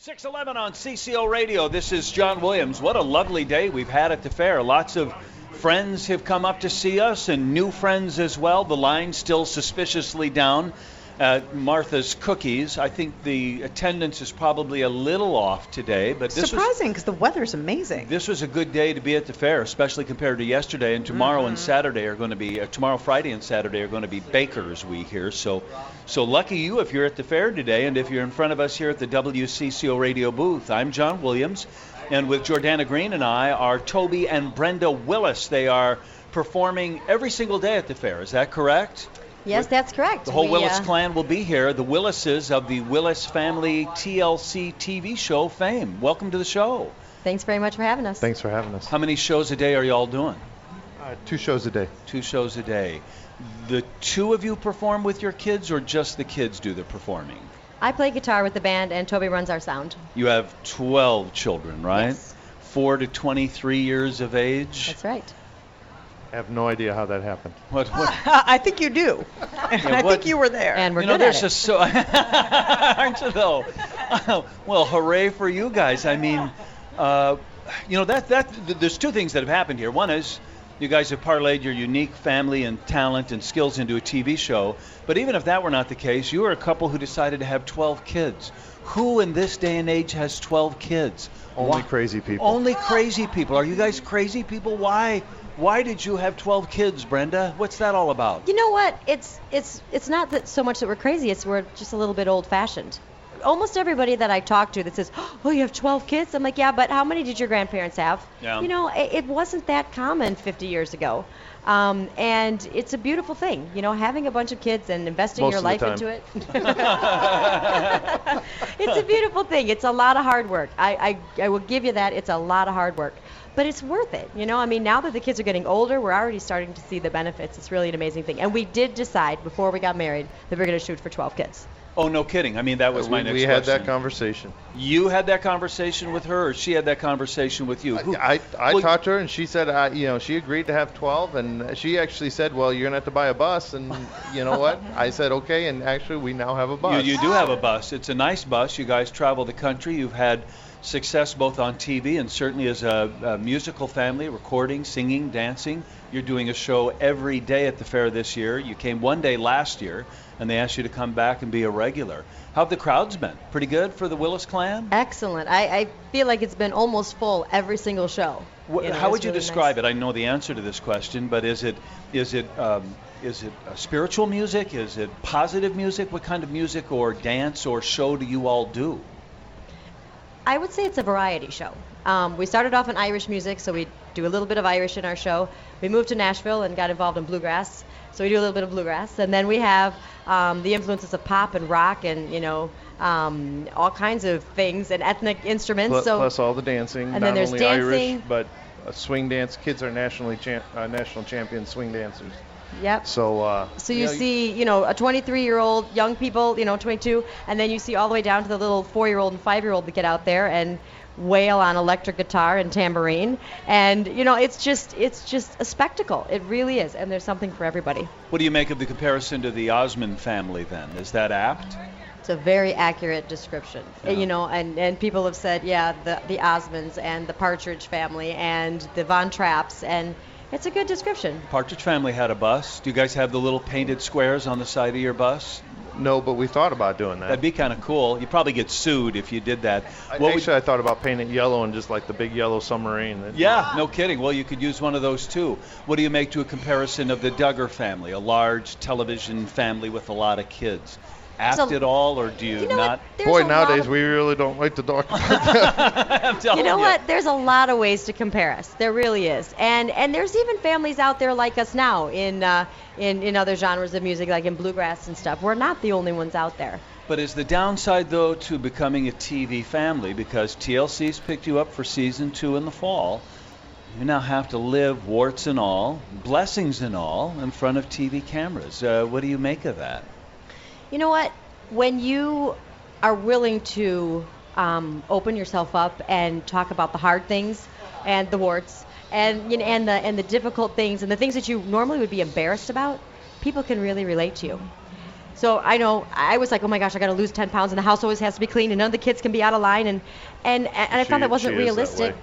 6:11 on CCO Radio. This is John Williams. What a lovely day we've had at the fair. Lots of friends have come up to see us and new friends as well. The line's still suspiciously down at Martha's Cookies. I think the attendance is probably a little off today, but this surprising because the weather's amazing. This was a good day to be at the fair, especially compared to yesterday. And tomorrow and Saturday are going to be tomorrow, Friday and Saturday are going to be Baker's Week here. So lucky you if you're at the fair today, and if you're in front of us here at the WCCO Radio booth. I'm John Williams, and with Jordana Green and I are Toby and Brenda Willis. They are performing every single day at the fair. Is that correct? Yes, that's correct. The whole Willis clan will be here, the Willises of the Willis Family TLC TV show fame. Welcome to the show. Thanks very much for having us. Thanks for having us. How many shows a day are y'all doing? 2 shows a day. 2 shows a day. The two of you perform with your kids, or just the kids do the performing? I play guitar with the band, and Toby runs our sound. You have 12 children, right? Yes. 4 to 23 years of age? That's right. I have no idea how that happened. What? I think you do. I think you were there. And we're good at it. Just so, aren't you though? Well, hooray for you guys. I mean, there's 2 things that have happened here. One is you guys have parlayed your unique family and talent and skills into a TV show. But even if that were not the case, you are a couple who decided to have 12 kids. Who in this day and age has 12 kids? Only crazy people. Only crazy people. Are you guys crazy people? Why did you have 12 kids, Brenda? What's that all about? You know what? It's not that so much that we're crazy. It's we're just a little bit old-fashioned. Almost everybody that I talk to that says, "Oh, you have 12 kids?" I'm like, "Yeah, but how many did your grandparents have?" Yeah. You know, it wasn't that common 50 years ago. And it's a beautiful thing, you know, having a bunch of kids and investing Most your of the life time. into it. It's a beautiful thing. It's a lot of hard work. I will give you that. It's a lot of hard work. But it's worth it, you know. I mean, now that the kids are getting older, we're already starting to see the benefits. It's really an amazing thing. And we did decide before we got married that we're going to shoot for 12 kids. Oh, no kidding. I mean, that was my next question. We had that conversation. You had that conversation with her, or she had that conversation with you? I talked to her, and she said, she agreed to have 12, and she actually said, well, you're going to have to buy a bus, and you know what? I said, okay, and actually we now have a bus. You do have a bus. It's a nice bus. You guys travel the country. You've had success both on TV and certainly as a musical family, recording, singing, dancing. You're doing a show every day at the fair this year. You came one day last year, and they asked you to come back and be a regular. How have the crowds been? Pretty good for the Willis clan? Excellent. I feel like it's been almost full every single show. How would you describe it? I know the answer to this question, but is it spiritual music? Is it positive music? What kind of music or dance or show do you all do? I would say it's a variety show. We started off in Irish music, so we do a little bit of Irish in our show. We moved to Nashville and got involved in bluegrass, so we do a little bit of bluegrass. And then we have the influences of pop and rock and, all kinds of things and ethnic instruments. Plus all the dancing, and not then there's only dancing. Irish, but swing dance. Kids are national champion swing dancers. Yep. So you see, a 23-year-old, young people, 22, and then you see all the way down to the little 4-year-old and 5-year-old that get out there and wail on electric guitar and tambourine, and it's just a spectacle. It really is, and there's something for everybody. What do you make of the comparison to the Osmond family then? Is that apt? It's a very accurate description. Yeah. And people have said, the Osmonds and the Partridge family and the Von Trapps, and it's a good description. Partridge family had a bus. Do you guys have the little painted squares on the side of your bus? No, but we thought about doing that. That'd be kind of cool. You'd probably get sued if you did that. I thought about painting it yellow and just like the big yellow submarine. Yeah, no kidding. Well, you could use one of those too. What do you make to a comparison of the Duggar family, a large television family with a lot of kids? Apt at all, or do you not? Boy, nowadays we really don't like to talk about that. I'm telling you. What? There's a lot of ways to compare us. There really is. And there's even families out there like us now in other genres of music, like in bluegrass and stuff. We're not the only ones out there. But is the downside, though, to becoming a TV family, because TLC's picked you up for season 2 in the fall, you now have to live, warts and all, blessings and all, in front of TV cameras. What do you make of that? You know what? When you are willing to open yourself up and talk about the hard things and the warts and the difficult things and the things that you normally would be embarrassed about, people can really relate to you. So I know I was like, oh my gosh, I got to lose 10 pounds, and the house always has to be clean, and none of the kids can be out of line, and I found that wasn't realistic.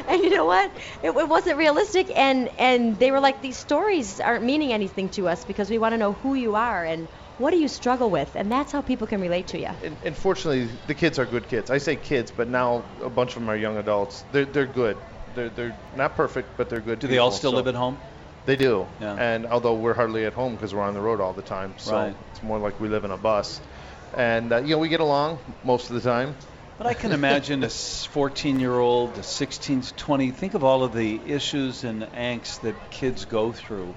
And you know what? It wasn't realistic, and they were like, these stories aren't meaning anything to us because we want to know who you are and what do you struggle with, and that's how people can relate to you. And fortunately, the kids are good kids. I say kids, but now a bunch of them are young adults. They're good. They're not perfect, but they're good. Do they all still live at home? They do, yeah. And although we're hardly at home because we're on the road all the time, so It's more like we live in a bus. And, we get along most of the time. But I can imagine a 14-year-old, a 16 to 20, think of all of the issues and angst that kids go through.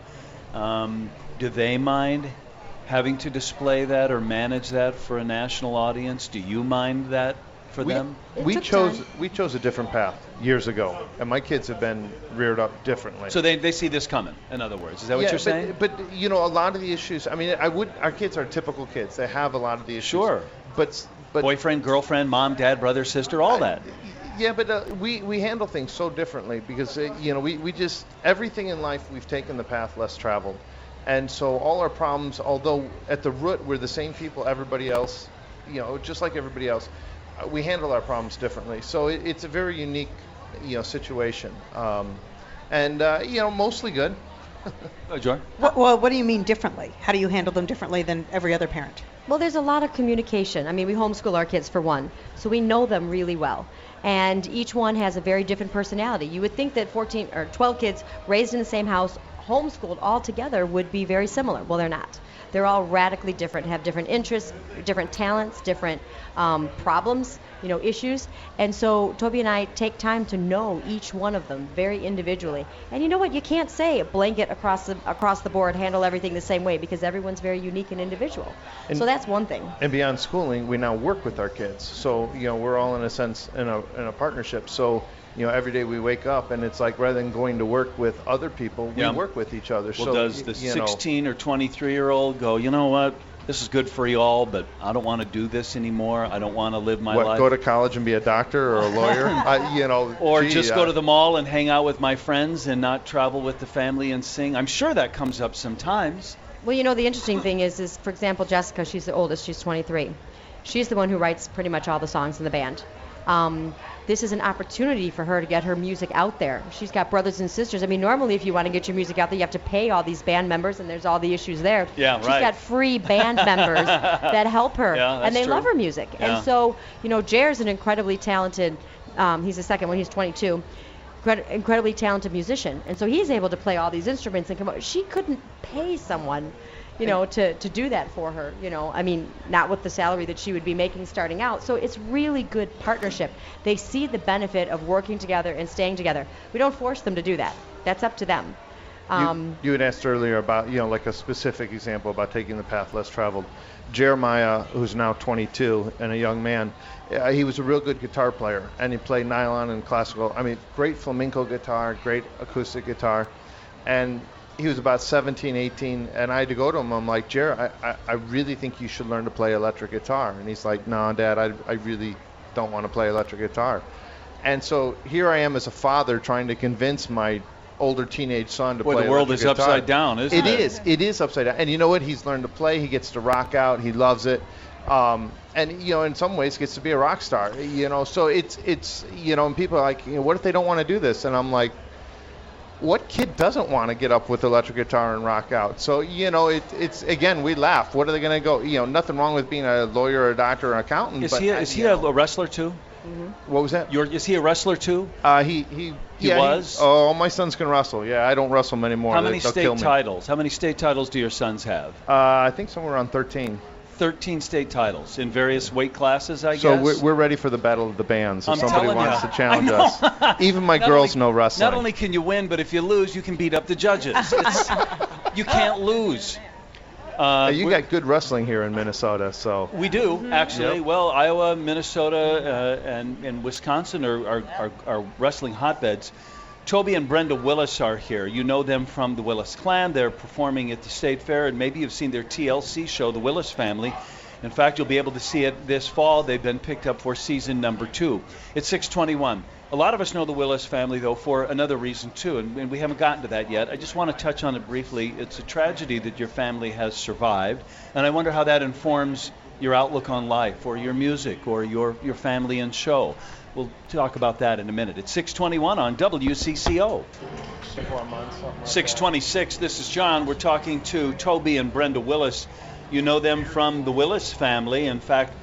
Do they mind having to display that or manage that for a national audience? Do you mind that for them? We chose a different path years ago, and my kids have been reared up differently. So they see this coming, in other words. Is that what you're saying? But a lot of the issues, our kids are typical kids. They have a lot of the issues. Sure. But boyfriend, girlfriend, mom, dad, brother, sister, all that. Yeah, but we handle things so differently because, we just, everything in life, we've taken the path less traveled. And so all our problems, although at the root we're the same people everybody else, just like everybody else, we handle our problems differently. So it's a very unique, situation. Mostly good. Joy? Well, what do you mean differently? How do you handle them differently than every other parent? Well, there's a lot of communication. I mean, we homeschool our kids for one, so we know them really well. And each one has a very different personality. You would think that 14 or 12 kids raised in the same house, homeschooled all together, would be very similar. Well, they're not. They're all radically different, have different interests, different talents, different problems, issues. And so Toby and I take time to know each one of them very individually. And you know what? You can't say a blanket across the board, handle everything the same way, because everyone's very unique and individual. So that's one thing. And beyond schooling, we now work with our kids. So, we're all in a sense in a partnership. So, every day we wake up and it's like rather than going to work with other people, we work with each other. Well, so does the 16 or 23-year-old go, you know what? This is good for you all, but I don't want to do this anymore. I don't want to live my life. Go to college and be a doctor or a lawyer? Or just go to the mall and hang out with my friends and not travel with the family and sing. I'm sure that comes up sometimes. Well, the interesting thing is for example, Jessica, she's the oldest, she's 23. She's the one who writes pretty much all the songs in the band. This is an opportunity for her to get her music out there. She's got brothers and sisters. I mean, normally if you want to get your music out there, you have to pay all these band members, and there's all the issues there. Yeah, She's got free band members that help her, and they love her music. Yeah. And so, Jer's an incredibly talented, he's the second one, he's 22, incredibly talented musician. And so he's able to play all these instruments and come up. She couldn't pay someone to do that for her, not with the salary that she would be making starting out. So it's really good partnership. They see the benefit of working together and staying together. We don't force them to do that. That's up to them. You had asked earlier about, like a specific example about taking the path less traveled. Jeremiah, who's now 22 and a young man, he was a real good guitar player, and he played nylon and classical. Great flamenco guitar, great acoustic guitar. And he was about 17, 18, and I had to go to him. I'm like, Jer, I really think you should learn to play electric guitar. And he's like, no, Dad, I really don't want to play electric guitar. And so here I am as a father trying to convince my older teenage son to play electric guitar. The world is upside down, isn't it? It is upside down. And you know what? He's learned to play. He gets to rock out. He loves it. And, in some ways gets to be a rock star. So it's and people are like, what if they don't want to do this? And I'm like, what kid doesn't want to get up with electric guitar and rock out? So, it's again, we laugh. What are they going to go? Nothing wrong with being a lawyer or a doctor or an accountant. Is he a wrestler too? Mm-hmm. What was that? Is he a wrestler too? He was. My sons can wrestle. Yeah, I don't wrestle them anymore. How many state titles? How many state titles do your sons have? I think somewhere around 13. 13 state titles in various weight classes, I guess. So we're ready for the battle of the bands. If somebody wants to challenge us. Even my girls know wrestling. Not only can you win, but if you lose, you can beat up the judges. You can't lose. You got good wrestling here in Minnesota, so. We do, actually. Yep. Well, Iowa, Minnesota, and Wisconsin are wrestling hotbeds. Toby and Brenda Willis are here. You know them from the Willis clan. They're performing at the State Fair, and maybe you've seen their TLC show, The Willis Family. In fact, you'll be able to see it this fall. They've been picked up for season number 2. It's 6:21. A lot of us know the Willis family, though, for another reason, too, and we haven't gotten to that yet. I just want to touch on it briefly. It's a tragedy that your family has survived, and I wonder how that informs your outlook on life or your music or your family and show. We'll talk about that in a minute. It's 6:21 on WCCO. 6:26, this is John. We're talking to Toby and Brenda Willis. You know them from the Willis family. In fact,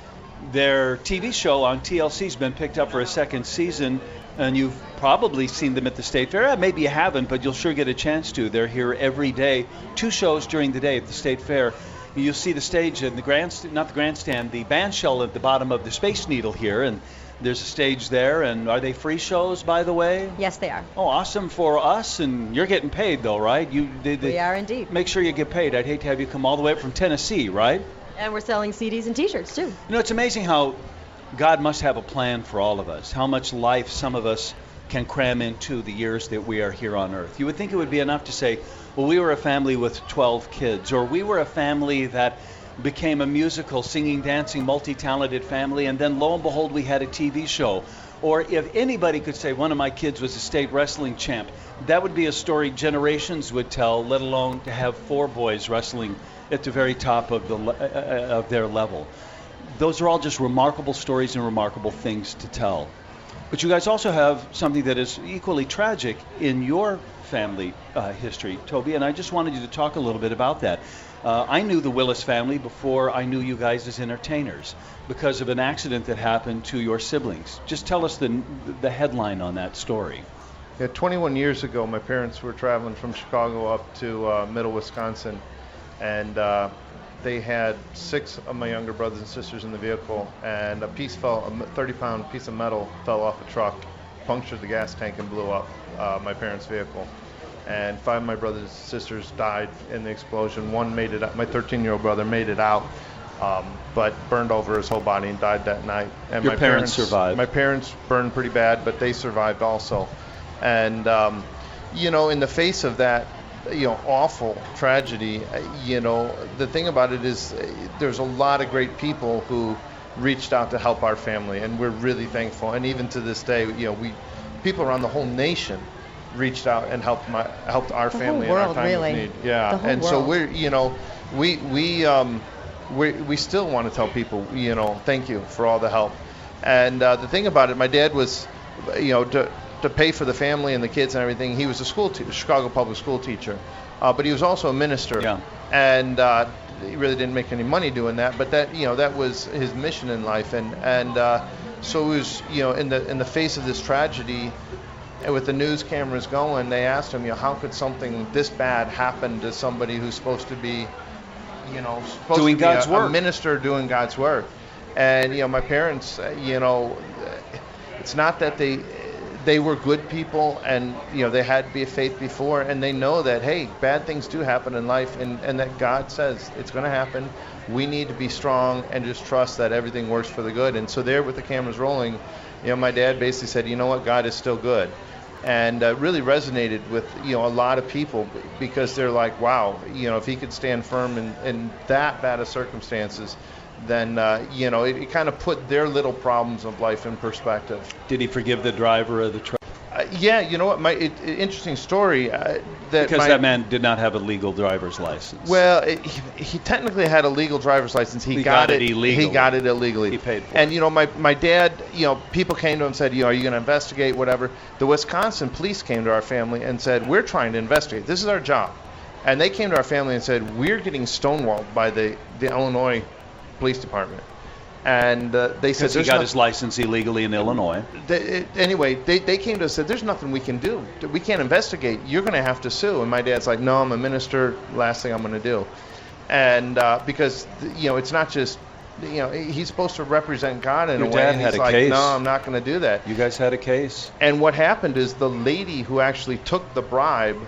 their TV show on TLC has been picked up for a second season, and you've probably seen them at the State Fair. Maybe you haven't, but you'll sure get a chance to. They're here every day, 2 shows during the day at the State Fair. You'll see the stage in the the band shell at the bottom of the Space Needle here, and there's a stage there. And are they free shows, by the way? Yes, they are. Oh, awesome for us, and you're getting paid, though, right? We are indeed. Make sure you get paid. I'd hate to have you come all the way up from Tennessee, right? And we're selling CDs and T-shirts, too. You know, it's amazing how God must have a plan for all of us, how much life some of us can cram into the years that we are here on earth. You would think it would be enough to say, well, we were a family with 12 kids, or we were a family that became a musical, singing, dancing, multi-talented family, and then lo and behold, we had a TV show. Or if anybody could say one of my kids was a state wrestling champ, that would be a story generations would tell, let alone to have 4 boys wrestling at the very top of their level. Those are all just remarkable stories and remarkable things to tell. But you guys also have something that is equally tragic in your family history, Toby, and I just wanted you to talk a little bit about that. I knew the Willis family before I knew you guys as entertainers because of an accident that happened to your siblings. Just tell us the headline on that story. Yeah, 21 years ago, my parents were traveling from Chicago up to middle Wisconsin, and they had 6 of my younger brothers and sisters in the vehicle, and a 30-pound piece of metal fell off a truck, punctured the gas tank, and blew up my parents' vehicle. And 5 of my brothers and sisters died in the explosion. One made it out. My 13-year-old brother made it out, but burned over his whole body and died that night. And Your parents survived. My parents burned pretty bad, but they survived also. And in the face of that, awful tragedy, the thing about it is there's a lot of great people who reached out to help our family, and we're really thankful. And even to this day, people around the whole nation reached out and helped our family in our time of need. Yeah, and so we still want to tell people, thank you for all the help. And the thing about it, my dad was, to pay for the family and the kids and everything. He was a Chicago public school teacher, but he was also a minister. Yeah. And he really didn't make any money doing that, but that was his mission in life. And so it was, in the face of this tragedy, and with the news cameras going, they asked him, how could something this bad happen to somebody who's supposed to be, supposed doing to be God's work. A minister doing God's work. And my parents, it's not that they were good people, and they had be a faith before, and they know that, hey, bad things do happen in life, and that God says it's going to happen. We need to be strong and just trust that everything works for the good. And so there, with the cameras rolling, my dad basically said, you know what, God is still good. And really resonated with a lot of people, because they're like, wow, if he could stand firm in that bad of circumstances, then it kind of put their little problems of life in perspective. Did he forgive the driver of the truck? Yeah, you know what? Interesting story. That man did not have a legal driver's license. Well, he technically had a legal driver's license. He got it illegally. He got it illegally. He paid for it. And my dad, people came to him and said, are you going to investigate, whatever. The Wisconsin police came to our family and said, we're trying to investigate. This is our job. And they came to our family and said, we're getting stonewalled by the Illinois Police Department. And they said, he got his license illegally in Illinois. Anyway, they came to us and said, there's nothing we can do. We can't investigate. You're going to have to sue. And my dad's like, no, I'm a minister. Last thing I'm going to do. And because, it's not just, he's supposed to represent God in a way. Your dad and had he's a like, case. no, I'm not going to do that. You guys had a case. And what happened is the lady who actually took the bribe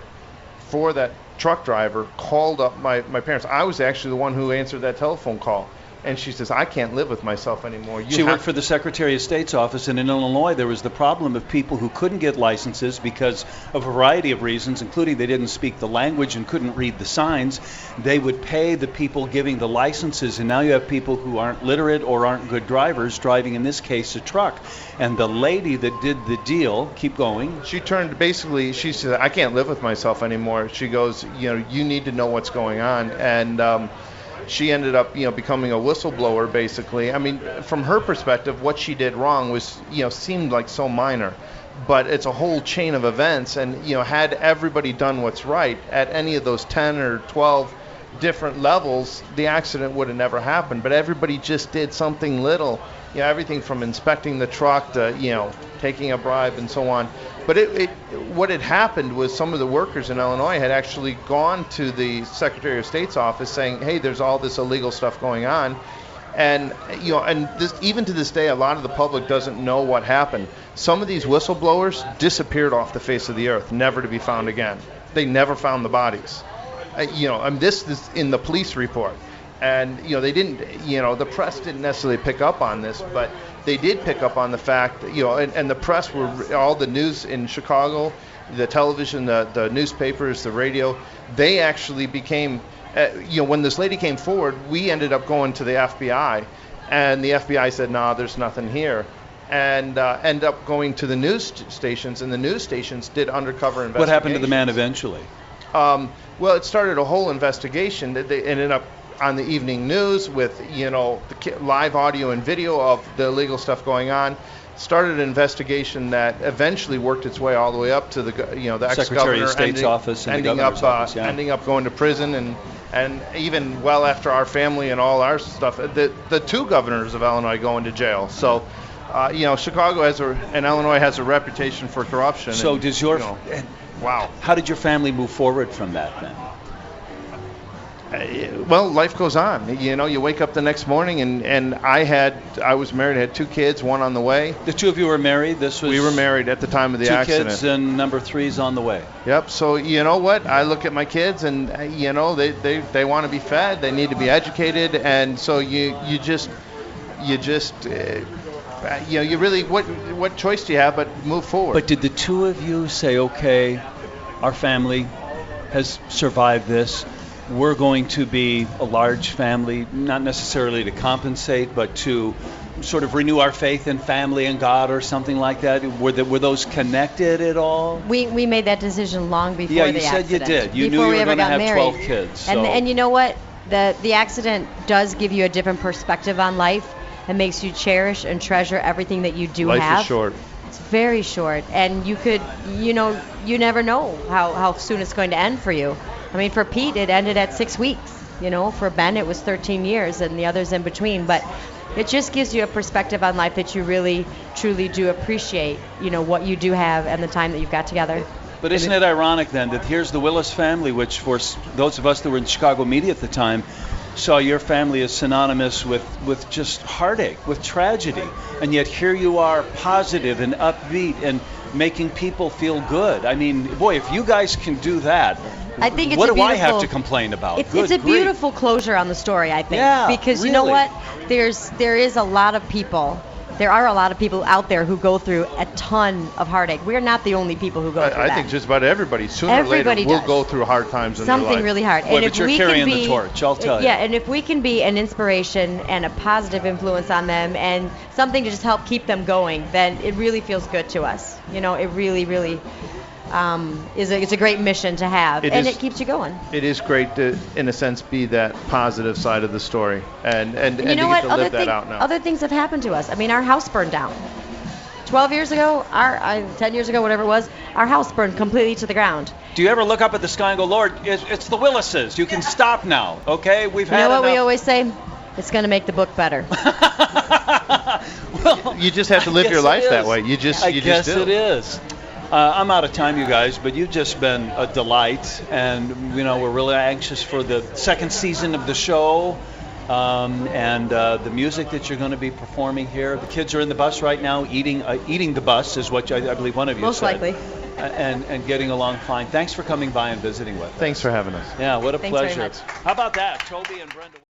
for that truck driver called up my parents. I was actually the one who answered that telephone call. And she says, I can't live with myself anymore. She worked for the Secretary of State's office, and in Illinois there was the problem of people who couldn't get licenses because of a variety of reasons, including they didn't speak the language and couldn't read the signs. They would pay the people giving the licenses, and now you have people who aren't literate or aren't good drivers driving, in this case, a truck. And the lady that did the deal, keep going. She she said, I can't live with myself anymore. She goes, you need to know what's going on. And she ended up, becoming a whistleblower, basically. I mean, from her perspective, what she did wrong was, seemed like so minor. But it's a whole chain of events. And, had everybody done what's right at any of those 10 or 12 different levels, the accident would have never happened. But everybody just did something little. Everything from inspecting the truck to, taking a bribe and so on. But what had happened was some of the workers in Illinois had actually gone to the Secretary of State's office saying, hey, there's all this illegal stuff going on. And, even to this day, a lot of the public doesn't know what happened. Some of these whistleblowers disappeared off the face of the earth, never to be found again. They never found the bodies. This is in the police report. And, they didn't, the press didn't necessarily pick up on this, but they did pick up on the fact, and the press were, all the news in Chicago, the television, the newspapers, the radio, they actually became, when this lady came forward, we ended up going to the FBI, and the FBI said, no, there's nothing here. And ended up going to the news stations, and the news stations did undercover investigations. What happened to the man eventually? Well, it started a whole investigation. They ended up on the evening news with, the live audio and video of the illegal stuff going on. Started an investigation that eventually worked its way all the way up to the ex-governor, Secretary of State's office and the governor's office, ending up going to prison, and even well after our family and all our stuff, the two governors of Illinois going to jail. So, Chicago and Illinois has a reputation for corruption. So and, does your wow. How did your family move forward from that then? Well, life goes on. You wake up the next morning, and I was married, I had 2 kids, one on the way. The two of you were married? We were married at the time of the accident. 2 kids, and number 3's on the way. Yep. So you know what? I look at my kids, and they want to be fed. They need to be educated, and so you really, what choice do you have but move forward? But did the two of you say, okay, our family has survived this. We're going to be a large family, not necessarily to compensate, but to sort of renew our faith in family and God or something like that? Were those connected at all? We made that decision long before the accident. Yeah, you said you did. You knew you were going to have 12 kids. So. And you know what? The accident does give you a different perspective on life. It makes you cherish and treasure everything that you do have. Life is short. It's very short. And you could, you never know how soon it's going to end for you. I mean, for Pete, it ended at 6 weeks. For Ben, it was 13 years and the others in between. But it just gives you a perspective on life that you really, truly do appreciate, what you do have and the time that you've got together. But isn't it ironic then that here's the Willis family, which for those of us that were in Chicago media at the time, saw your family as synonymous with just heartache, with tragedy. And yet here you are, positive and upbeat and making people feel good. I mean, boy, if you guys can do that, I think it's what do I have to complain about? It's a beautiful closure on the story, I think. Yeah, because really. You know what? There are a lot of people out there who go through a ton of heartache. We're not the only people who go through that. I think just about everybody, sooner or later, will go through hard times in their life. Something really hard. Boy, but you're carrying the torch, I'll tell you. Yeah, and if we can be an inspiration and a positive influence on them and something to just help keep them going, then it really feels good to us. It really, really it's a great mission to have, and it keeps you going. It is great to, in a sense, be that positive side of the story, and you know what? to live that out now. Other things have happened to us. I mean, our house burned down. 12 years ago, 10 years ago, whatever it was, our house burned completely to the ground. Do you ever look up at the sky and go, Lord, it's the Willises. You can stop now, okay? We've had enough. You know what we always say? It's going to make the book better. Well, you just have to live your life that way. I guess it is. I'm out of time, you guys, but you've just been a delight, and we're really anxious for the second season of the show, and the music that you're going to be performing here. The kids are in the bus right now, eating the bus is what I believe one of you Most said. Likely. And getting along fine. Thanks for coming by and visiting with us. Thanks for having us. Yeah, what a Thanks pleasure. very much. How about that, Toby and Brenda?